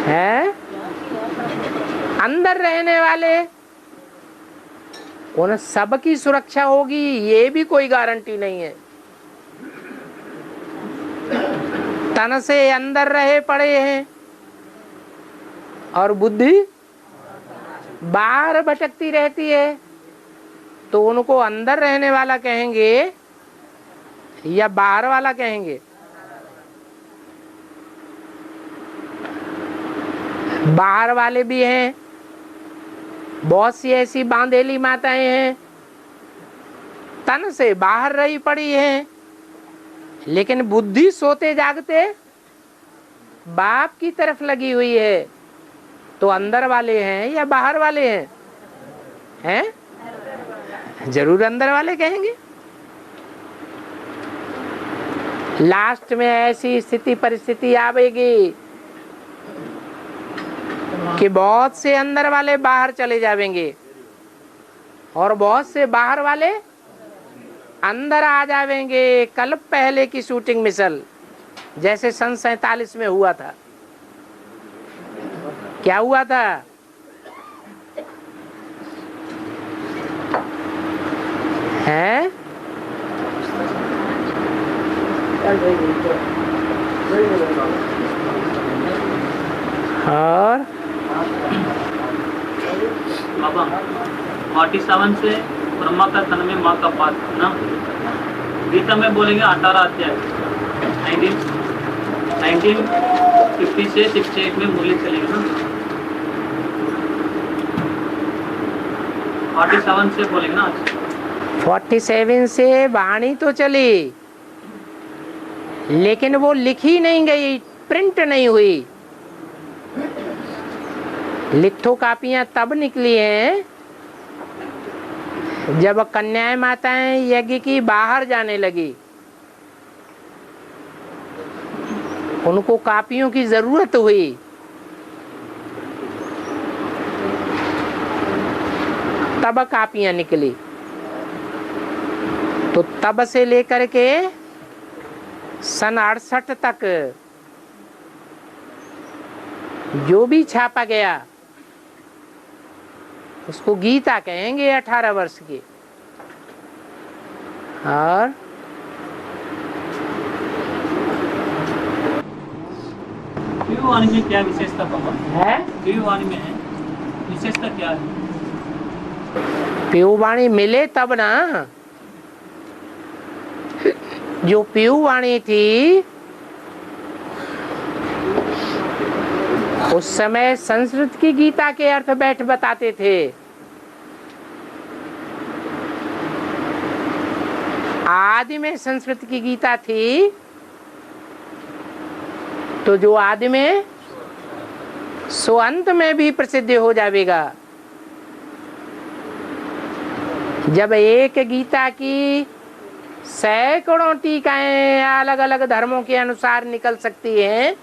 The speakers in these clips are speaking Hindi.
हैं? अंदर रहने वाले उन सबकी सुरक्षा होगी, ये भी कोई गारंटी नहीं है। तन से अंदर रहे पड़े हैं और बुद्धि बाहर भटकती रहती है, तो उनको अंदर रहने वाला कहेंगे या बाहर वाला कहेंगे? बाहर वाले भी हैं, बहुत सी ऐसी बांधेली माताएं हैं तन से बाहर रही पड़ी हैं, लेकिन बुद्धि सोते जागते बाप की तरफ लगी हुई है। तो अंदर वाले हैं या बाहर वाले हैं? हैं? जरूर अंदर वाले कहेंगे। लास्ट में ऐसी स्थिति परिस्थिति आवेगी कि बहुत से अंदर वाले बाहर चले जाएंगे और बहुत से बाहर वाले अंदर आ जाएंगे। कल पहले की शूटिंग मिसल जैसे सन 47 में हुआ था। क्या हुआ था? हैं? और 47 से ब्रह्मा का तन में माँ का पात ना, गीता में बोलेंगे 18 अध्याय 1950 से 68 में मुरली चलेगी ना। 47 से बोलेंगे ना। 47 से वाणी तो चली, लेकिन वो लिखी नहीं गई, प्रिंट नहीं हुई। लिथो कापियां तब निकली हैं जब कन्याएं माताएं यज्ञ की बाहर जाने लगी, उनको कापियों की जरूरत हुई। तब कापियां निकली। तो तब से लेकर के सन 68 तक जो भी छापा गया उसको गीता कहेंगे 18 वर्ष की। और वाणी में क्या विशेषता है? वाणी में है विशेषता क्या है? पीयूवाणी मिले तब ना। जो पीयूवाणी थी उस समय संस्कृत की गीता के अर्थ बैठ बताते थे। आदि में संस्कृत की गीता थी, तो जो आदि में सो अंत में भी प्रसिद्ध हो जाएगा। जब एक गीता की सैकड़ों टीकाएं अलग अलग धर्मों के अनुसार निकल सकती हैं,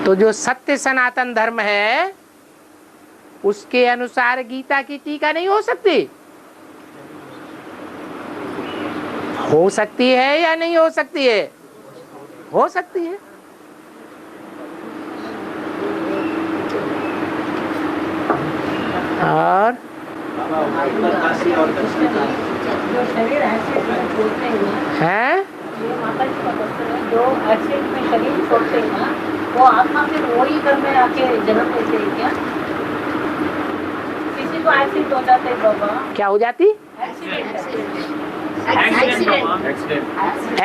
तो जो सत्य सनातन धर्म है उसके अनुसार गीता की टीका नहीं हो सकती? हो सकती है या नहीं हो सकती है? हो सकती है। और जो शरीर ऐसे छोड़ते हैं, हैं? जो ऐसे में शरीर छोड़ते हैं ना, वो आत्मा फिर वही घर में आके जन्म लेते हैं क्या? किसी को एक्सीडेंट हो जाता है बाबा। क्या हो जाती?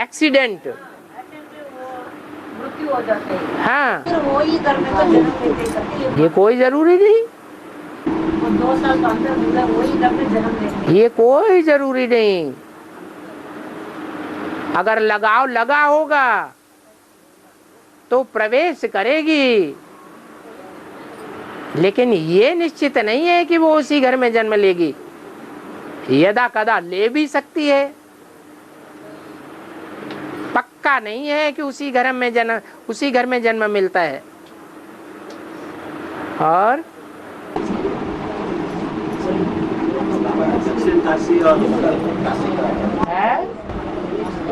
एक्सीडेंट, मृत्यु हो जाती है। हाँ, फिर वही घर में तो जन्म लेते हैं। ये कोई जरूरी नहीं। 2 साल के अंदर वही घर में जन्म लेते हैं। ये कोई जरूरी नहीं। अगर लगाव लगा होगा तो प्रवेश करेगी, लेकिन ये निश्चित नहीं है कि वो उसी घर में जन्म लेगी। यदा कदा ले भी सकती है, पक्का नहीं है कि उसी घर में जन्म मिलता है। और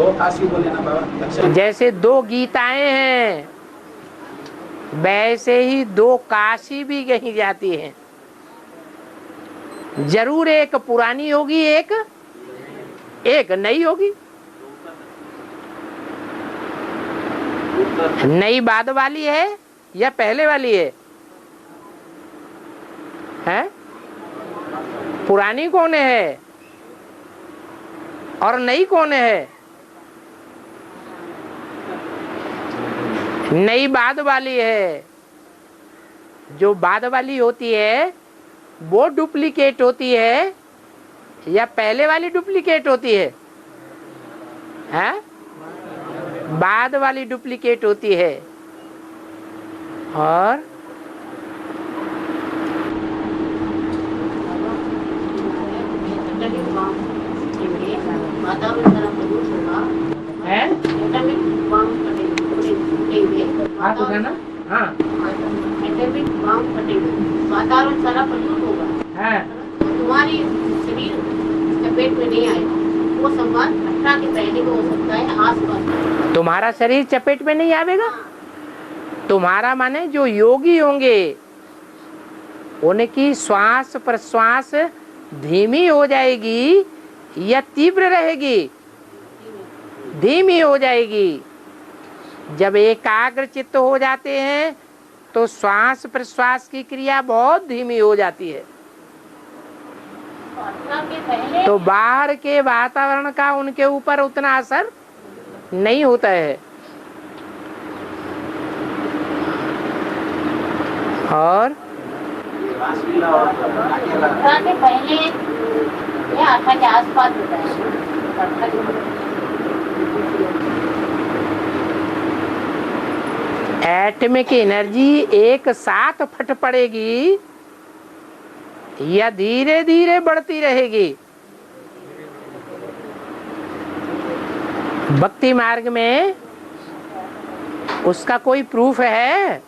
दो काशी बोले ना बाबा अक्षर। जैसे दो गीताएं हैं वैसे ही दो काशी भी कही जाती हैं। जरूर एक पुरानी होगी, एक नई होगी। नई बाद वाली है या पहले वाली है? हैं? पुरानी कौन है और नई कौन है? नई बाद वाली है। जो बाद वाली होती है वो डुप्लीकेट होती है या पहले वाली डुप्लीकेट होती है? हैं? बाद वाली डुप्लीकेट होती है। और वातावरण सारा प्रदूषित होगा, तुम्हारी शरीर चपेट में नहीं आएगा। वो संवाद 18 के पहले को हो सकता है, आसपास। तुम्हारा शरीर चपेट में नहीं आवेगा? तुम्हारा माने जो योगी होंगे उनकी श्वास प्रश्वास धीमी हो जाएगी या तीव्र रहेगी? धीमी हो जाएगी। जब एकाग्र चित्त हो जाते हैं तो श्वास प्रश्वास की क्रिया बहुत धीमी हो जाती है। तो बाहर के वातावरण का उनके ऊपर उतना असर नहीं होता है। और के पहले या 18 के आसपास होता है। एटमिक एनर्जी एक साथ फट पड़ेगी या धीरे धीरे बढ़ती रहेगी? भक्ति मार्ग में उसका कोई प्रूफ है?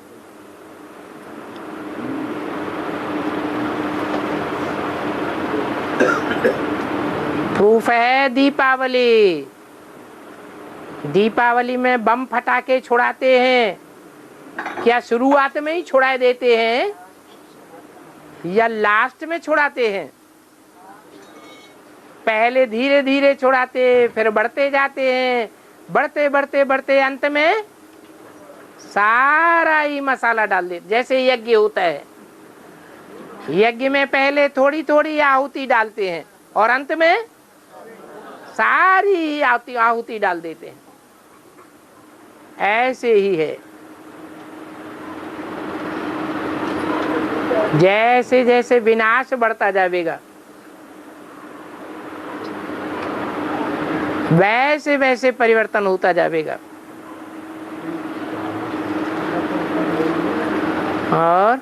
प्रूफ है दीपावली। दीपावली में बम फटाके छुड़ाते हैं, क्या शुरुआत में ही छुड़ा देते हैं या लास्ट में छुड़ाते हैं? पहले धीरे धीरे छुड़ाते फिर बढ़ते जाते हैं, बढ़ते बढ़ते बढ़ते अंत में सारा ही मसाला डाल देते। जैसे यज्ञ होता है, यज्ञ में पहले थोड़ी थोड़ी आहुति डालते हैं और अंत में सारी आहुति डाल देते हैं। ऐसे ही है। जैसे जैसे विनाश बढ़ता जाएगा वैसे वैसे परिवर्तन होता जाएगा। और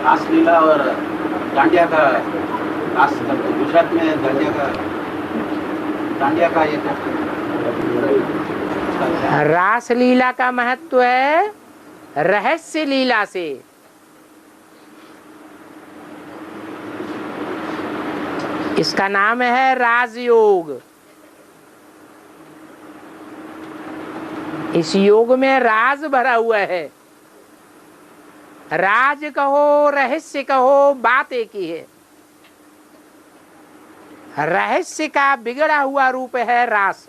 रासलीला और डांडिया का गुजरात में डांडिया का ये रासलीला का महत्व है रहस्य लीला से। इसका नाम है राजयोग। इस योग में राज भरा हुआ है। राज कहो रहस्य कहो, बात एक ही है। रहस्य का बिगड़ा हुआ रूप है रास।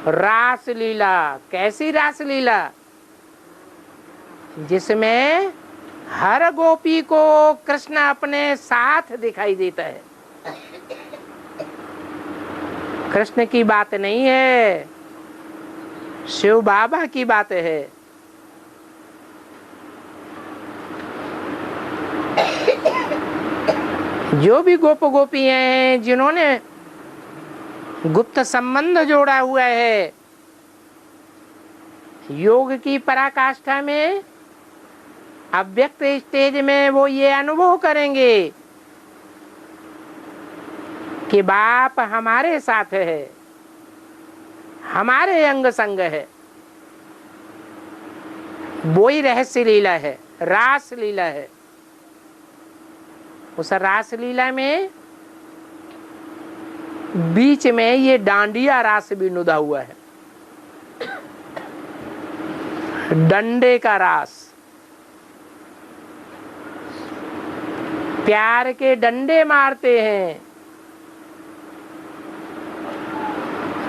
रास लीला कैसी रास लीला? जिसमें हर गोपी को कृष्ण अपने साथ दिखाई देता है। कृष्ण की बात नहीं है, शिव बाबा की बात है। जो भी गोप गोपियां हैं जिन्होंने गुप्त संबंध जोड़ा हुआ है, योग की पराकाष्ठा में अव्यक्त स्टेज में वो ये अनुभव करेंगे कि बाप हमारे साथ है, हमारे अंग संग है। वो ही रहस्य लीला है, रास लीला है। उस रासलीला में बीच में ये डांडिया रास भी नुदा हुआ है, डंडे का रास। प्यार के डंडे मारते हैं,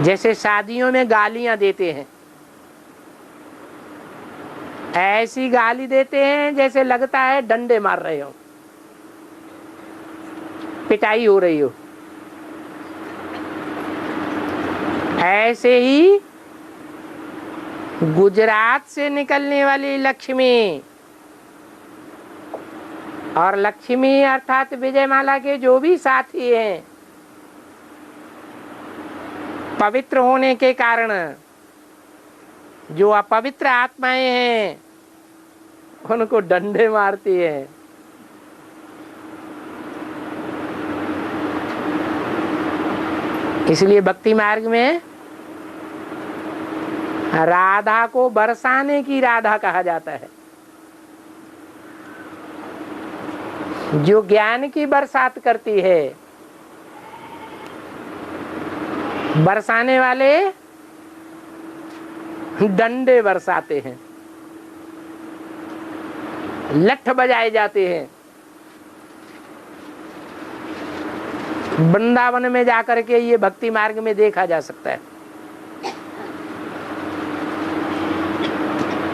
जैसे शादियों में गालियां देते हैं, ऐसी गाली देते हैं जैसे लगता है डंडे मार रहे हो, पिटाई हो रही हो। ऐसे ही गुजरात से निकलने वाली लक्ष्मी, और लक्ष्मी अर्थात विजयमाला के जो भी साथी हैं, पवित्र होने के कारण जो अपवित्र आत्माएं हैं उनको डंडे मारती है। इसलिए भक्ति मार्ग में राधा को बरसाने की राधा कहा जाता है। जो ज्ञान की बरसात करती है, बरसाने वाले डंडे बरसाते हैं, लठ बजाए जाते हैं। वृंदावन में जाकर के ये भक्ति मार्ग में देखा जा सकता है।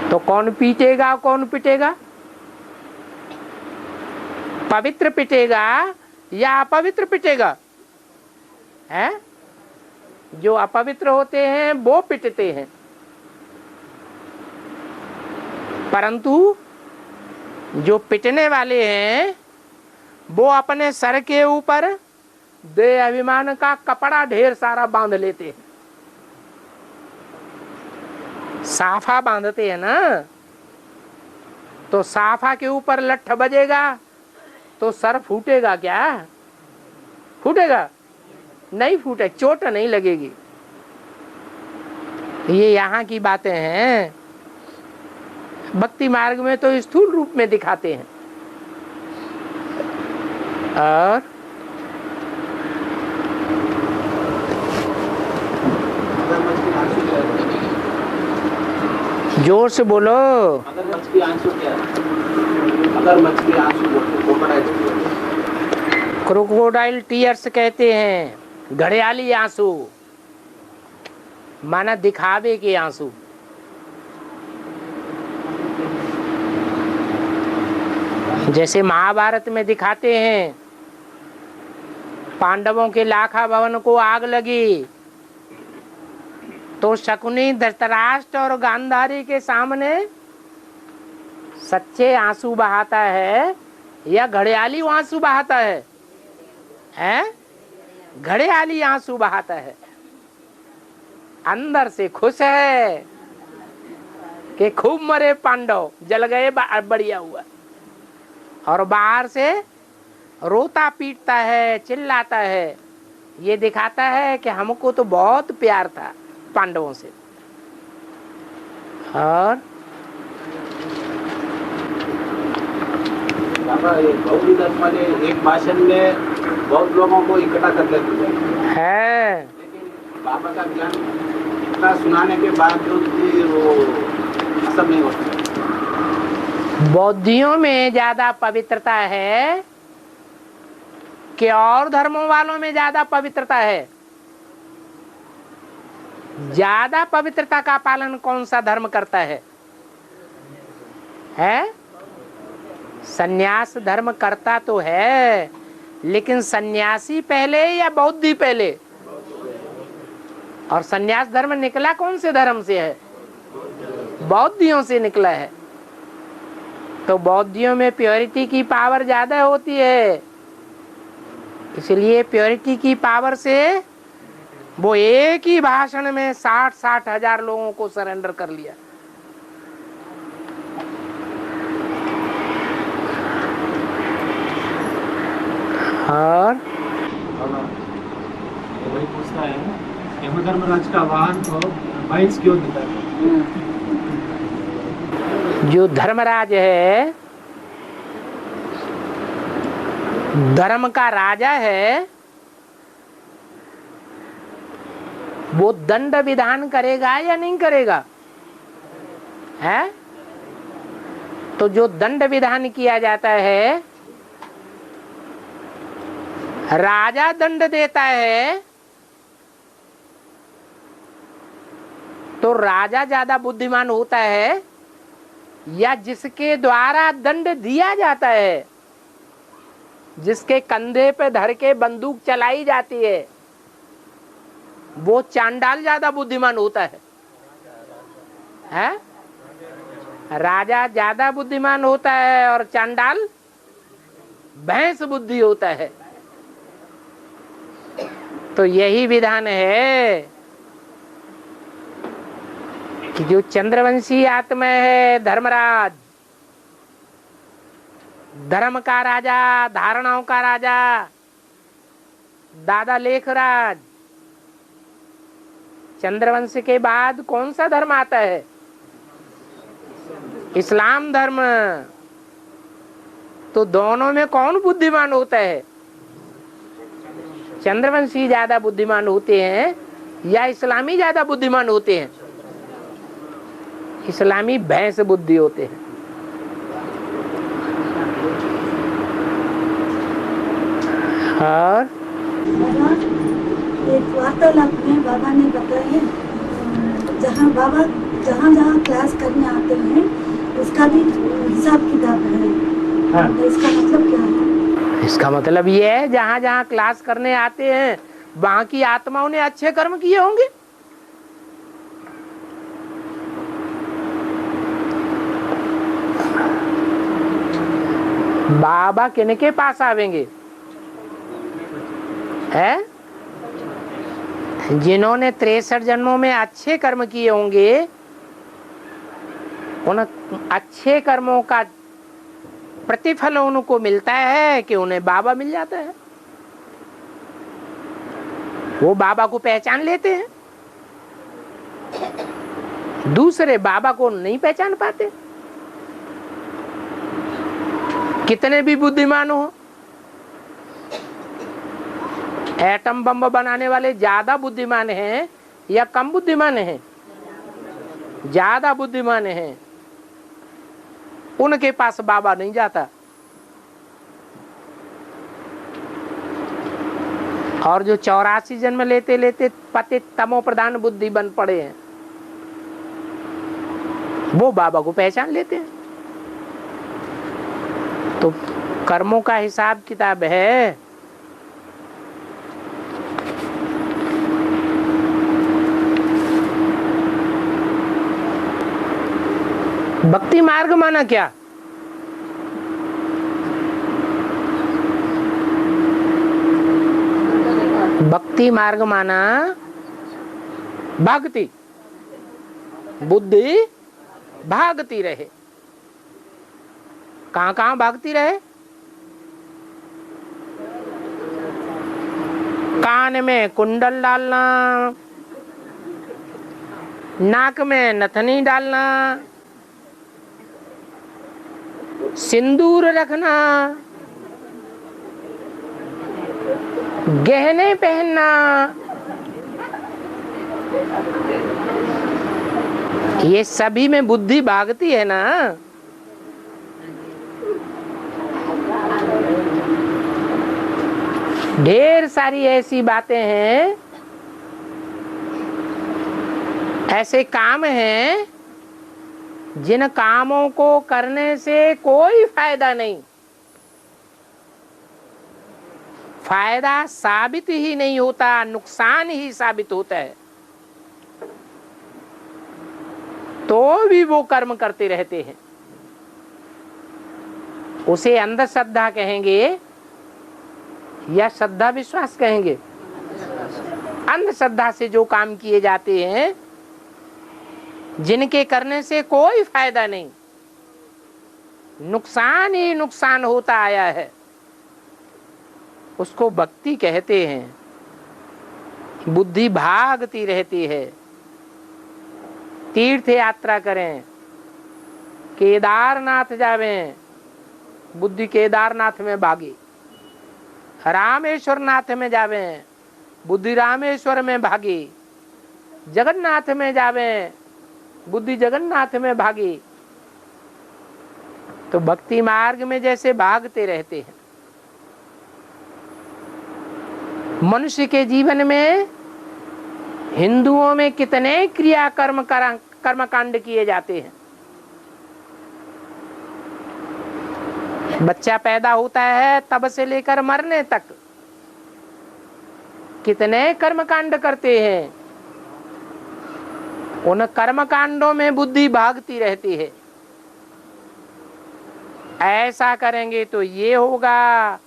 तो कौन पीटेगा कौन पिटेगा? पवित्र पिटेगा या अपवित्र पिटेगा? है जो अपवित्र होते हैं वो पिटते हैं, परंतु जो पिटने वाले हैं वो अपने सर के ऊपर देह अभिमान का कपड़ा ढेर सारा बांध लेते हैं। साफा बांधते हैं ना, तो साफा के ऊपर लठ बजेगा तो सर फूटेगा क्या? फूटेगा? नहीं फूटे, चोट नहीं लगेगी। ये यहाँ की बातें हैं। भक्ति मार्ग में तो स्थूल रूप में दिखाते हैं। और जोर से बोलो। मगरमच्छ की आंसू क्या है? मगरमच्छ की आंसू क्रोकोडाइल टीयर्स कहते हैं, घड़ियाली आंसू, माना दिखावे के आंसू। जैसे महाभारत में दिखाते हैं, पांडवों के लाखा भवन को आग लगी तो शकुनी, धृतराष्ट्र और गांधारी के सामने सच्चे आंसू बहाता है या घड़ियाली आंसू बहाता है? हैं? घड़ियाली आंसू बहाता है। अंदर से खुश है कि खूब मरे पांडव, जल गए, बढ़िया हुआ, और बाहर से रोता पीटता है, चिल्लाता है। ये दिखाता है कि हमको तो बहुत प्यार था पांडवों से। और बौद्ध धर्म वाले एक भाषण में बहुत लोगों को इकट्ठा कर लेते हैं, लेकिन बाबा का ज्ञान इतना सुनाने के बावजूद भी वो असर नहीं होता। बौद्धियों में ज्यादा पवित्रता है कि और धर्मों वालों में ज्यादा पवित्रता है? ज्यादा पवित्रता का पालन कौन सा धर्म करता है? सन्यास धर्म करता तो है, लेकिन सन्यासी पहले या बौद्धि पहले? और सन्यास धर्म निकला कौन से धर्म से है? बौद्धियों से निकला है। तो बौद्धियों में प्योरिटी की पावर ज्यादा होती है, इसलिए प्योरिटी की पावर से वो एक ही भाषण में 60-60 हजार लोगों को सरेंडर कर लिया। और वही पूछता है, यमधर्मराज का वाहन को भैंस क्यों देता है? जो धर्मराज है धर्म का राजा है वो दंड विधान करेगा या नहीं करेगा? है तो जो दंड विधान किया जाता है, राजा दंड देता है तो राजा ज्यादा बुद्धिमान होता है या जिसके द्वारा दंड दिया जाता है, जिसके कंधे पे धर के बंदूक चलाई जाती है, वो चांडाल ज्यादा बुद्धिमान होता है? है? राजा ज्यादा बुद्धिमान होता है और चांडाल भैंस बुद्धि होता है। तो यही विधान है कि जो चंद्रवंशी आत्मा है धर्मराज, धर्म का राजा, धारणाओं का राजा, दादा लेखराज, चंद्रवंश के बाद कौन सा धर्म आता है? इस्लाम धर्म। तो दोनों में कौन बुद्धिमान होता है? चंद्रवंशी ज्यादा बुद्धिमान होते हैं या इस्लामी ज्यादा बुद्धिमान होते हैं? इस्लामी भैंस बुद्धि होते हैं। और एक वार्तालाप में बाबा ने बताया जहाँ जहाँ क्लास करने आते हैं उसका भी हिसाब किताब है। हाँ। तो इसका मतलब क्या है? इसका मतलब ये है जहाँ जहाँ क्लास करने आते हैं वहाँ की आत्माओं ने अच्छे कर्म किए होंगे। बाबा किनके पास आवेंगे? है जिन्होंने 63 जन्मों में अच्छे कर्म किए होंगे, उन अच्छे कर्मों का प्रतिफल उनको मिलता है कि उन्हें बाबा मिल जाता है। वो बाबा को पहचान लेते हैं, दूसरे बाबा को नहीं पहचान पाते। कितने भी बुद्धिमान हो, एटम बम बनाने वाले ज्यादा बुद्धिमान हैं या कम बुद्धिमान हैं? ज्यादा बुद्धिमान हैं, उनके पास बाबा नहीं जाता। और जो 84 जन्म लेते लेते पतित तमो प्रधान बुद्धि बन पड़े हैं, वो बाबा को पहचान लेते हैं। तो कर्मों का हिसाब किताब है। भक्ति मार्ग माना क्या? भक्ति मार्ग माना भक्ति, बुद्धि भागती रहे। कहाँ कहाँ भागती रहे? कान में कुंडल डालना, नाक में नथनी डालना, सिंदूर रखना, गहने पहनना, ये सभी में बुद्धि भागती है ना। ढेर सारी ऐसी बातें हैं, ऐसे काम हैं जिन कामों को करने से कोई फायदा नहीं, फायदा साबित ही नहीं होता, नुकसान ही साबित होता है, तो भी वो कर्म करते रहते हैं। उसे अंधश्रद्धा कहेंगे या श्रद्धा विश्वास कहेंगे? अंधश्रद्धा से जो काम किए जाते हैं जिनके करने से कोई फायदा नहीं, नुकसान ही नुकसान होता आया है, उसको भक्ति कहते हैं। बुद्धि भागती रहती है। तीर्थ यात्रा करें, केदारनाथ जावें, बुद्धि केदारनाथ में भागी, रामेश्वर नाथ में जावे, बुद्धि रामेश्वर में भागी। जगन्नाथ में जावे, बुद्धि जगन्नाथ में भागी। तो भक्ति मार्ग में जैसे भागते रहते हैं। मनुष्य के जीवन में हिंदुओं में कितने क्रिया कर्मकांड किए जाते हैं। बच्चा पैदा होता है तब से लेकर मरने तक कितने कर्मकांड करते हैं। उन कर्मकांडों में बुद्धि भागती रहती है। ऐसा करेंगे तो ये होगा,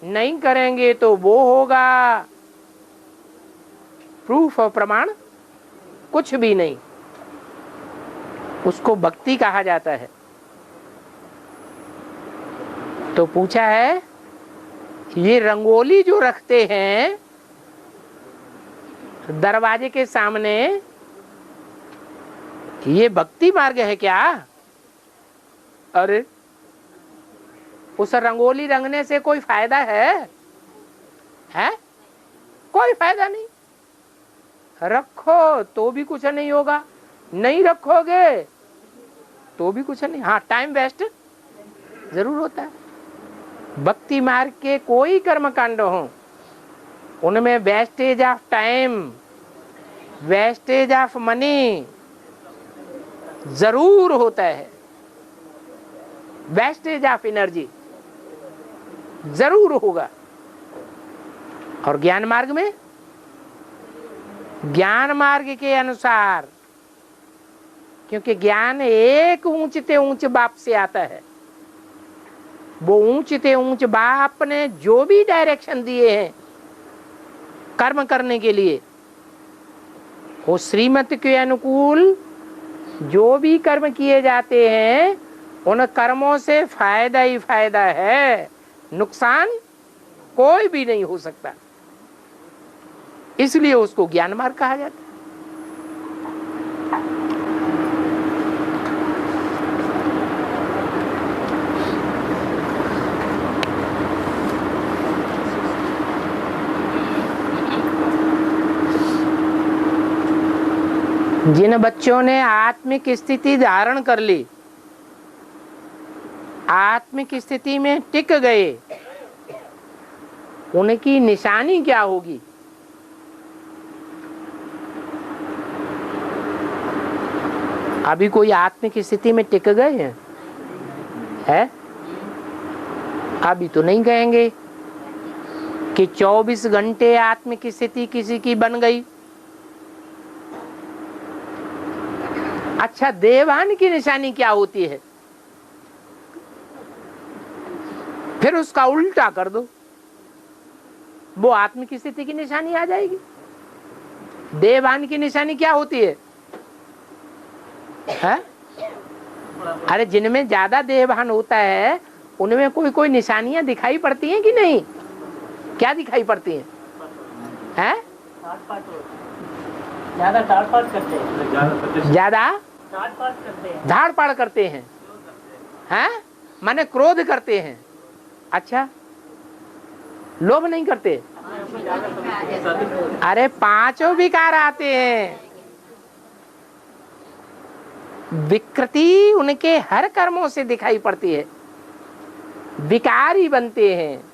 नहीं करेंगे तो वो होगा। प्रूफ और प्रमाण कुछ भी नहीं। उसको भक्ति कहा जाता है। तो पूछा है, ये रंगोली जो रखते हैं दरवाजे के सामने, ये भक्ति मार्ग है क्या? अरे उस रंगोली रंगने से कोई फायदा है? कोई फायदा नहीं। रखो तो भी कुछ नहीं होगा, नहीं रखोगे तो भी कुछ नहीं। हाँ, टाइम वेस्ट जरूर होता है। भक्ति मार्ग के कोई कर्मकांड हो, उनमें wastage of time, wastage of money जरूर होता है। वेस्टेज ऑफ एनर्जी जरूर होगा। और ज्ञान मार्ग में, ज्ञान मार्ग के अनुसार, क्योंकि ज्ञान एक ऊंचते ऊंच बाप से आता है। वो ऊंचते ऊंच बाप ने जो भी डायरेक्शन दिए हैं कर्म करने के लिए, वो श्रीमत के अनुकूल जो भी कर्म किए जाते हैं, उन कर्मों से फायदा ही फायदा है, नुकसान कोई भी नहीं हो सकता। इसलिए उसको ज्ञान मार्ग कहा जाता है। जिन बच्चों ने आत्मिक स्थिति धारण कर ली, आत्मिक स्थिति में टिक गए, उनकी निशानी क्या होगी? अभी कोई आत्मिक स्थिति में टिक गए हैं? है? अभी तो नहीं कहेंगे कि 24 घंटे आत्मिक स्थिति किसी की बन गई। अच्छा, देवान की निशानी क्या होती है? फिर उसका उल्टा कर दो, वो आत्मिक स्थिति की निशानी आ जाएगी। देवान की निशानी क्या होती है? अरे जिनमें ज्यादा देहभान होता है उनमें कोई कोई निशानियां दिखाई पड़ती हैं कि नहीं? क्या दिखाई पड़ती हैं? ज्यादा ताड़पाड़ करते हैं, ज्यादा ताड़पाड़ करते हैं, धाड़ पाड़ करते हैं, माने क्रोध करते हैं। अच्छा, लोभ नहीं करते? अरे पांचों विकार आते हैं। विकृति उनके हर कर्मों से दिखाई पड़ती है, विकारी बनते हैं।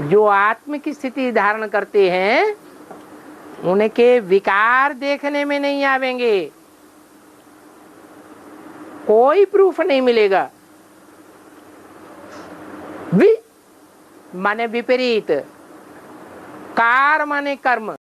जो आत्मिक स्थिति धारण करते हैं उनके विकार देखने में नहीं आवेंगे, कोई प्रूफ नहीं मिलेगा। माने विपरीत, कार माने कर्म।